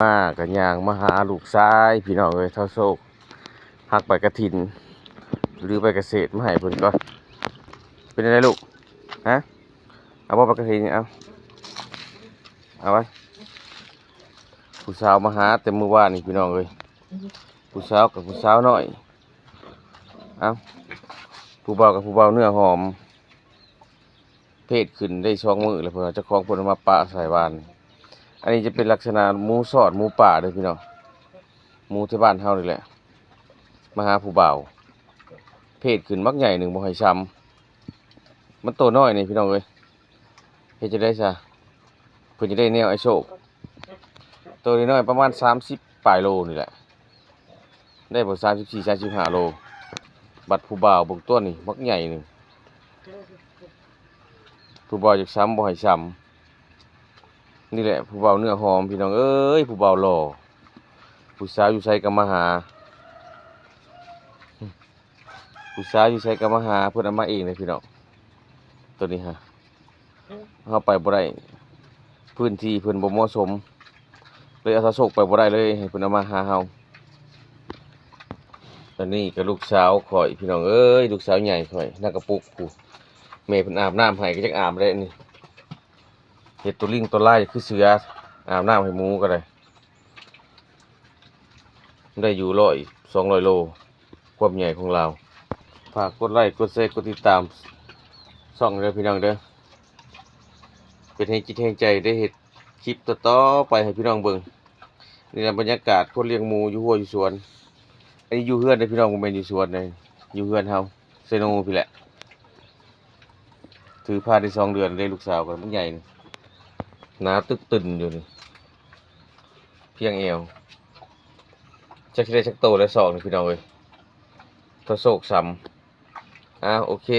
มากันยางมาหาลูกชายพี่น้องเอ้ยเท่าโศกหักไปกระถินหรือไปเกษตรมาให้เพิ่นก่อนเป็นอะไรลูกฮะเอาบ่ไปกระถินเอาไว้ผู้สาวมาหาแต่มื้อวานนี่พี่น้องเอ้ยผู้สาวกับผู้สาวน้อยเอาผู้บ่าวกับผู้บ่าวเนื้อหอมเพศขึ้นได้2 มื้อแล้วเพิ่นเจ้าของเพิ่นเอามาปะใส่บ้านอันนี้จะเป็นลักษณะหมูสอดหมูป่าเด้อพี่น้องหมูที่บ้านเฮานี่แหละมาหาผู้บ่าวเพศขึ้นมักใหญ่หนึ่งบ่ให้ซ้ำมันโตน้อยนี่พี่น้องเอ้ยเฮ็ดจะได้ซะเพิ่นจะได้แนวไอ้โชคตัวน้อยประมาณ30ปลายโลนี่แหละได้บ่34 35โลบัดผู้บ่าวเบิ่งตัวนี่มักใหญ่หนึ่งผู้บ่าวจากซ้ำบ่ให้ซ้ำนี่แหละผู้บ่าวเนื้อหอมพี่น้องเอ้ยผู้บ่าวหล่อผู้สาวอยู่ไสก็มาหาผู้สาวอยู่ไสก็มาหาเพิ่นเอามาเองเลยพี่น้องตัวนี้ฮะเฮาไปบ่ได้พื้นที่เพิ่นบ่เหมาะสมเลยเอาโศกไปบ่ได้เลยให้เพิ่นเอามาหาเฮาตอนนี้ก็ลูกสาวข่อยพี่น้องเอ้ยลูกสาวใหญ่ข่อยนักกระปุกผู้แม่เพิ่นอาบน้ำให้ก็จักอาบได้นี่เฮ็ดตัวลิงตัวลายคือเสืออาบน้ำให้หมูก็ได้ได้อยู่200 โลความใหญ่ของเราฝากกดไลค์กดแชร์กดติดตามช่องเด้อพี่น้องเด้อเป็นให้จิตให้ใจได้เฮ็ดคลิปต่อๆไปให้พี่น้องเบิ่งนี่แหละบรรยากาศคนเลี้ยงหมูอยู่หัวอยู่สวนอันนี้อยู่เฮือนเด้อพี่น้องบ่แม่นอยู่สวนเลยอยู่เฮือนเฮาเซโนพี่แหละถือผ้าได้2 เดือนได้ลูกสาวก็มันใหญ่นี่หนาตึกตึนอยู่นี่เพียงเอวจักสิได้จักโตแล้ว2นี่พี่น้องเอ้ยทดโศกซ้ำโอเค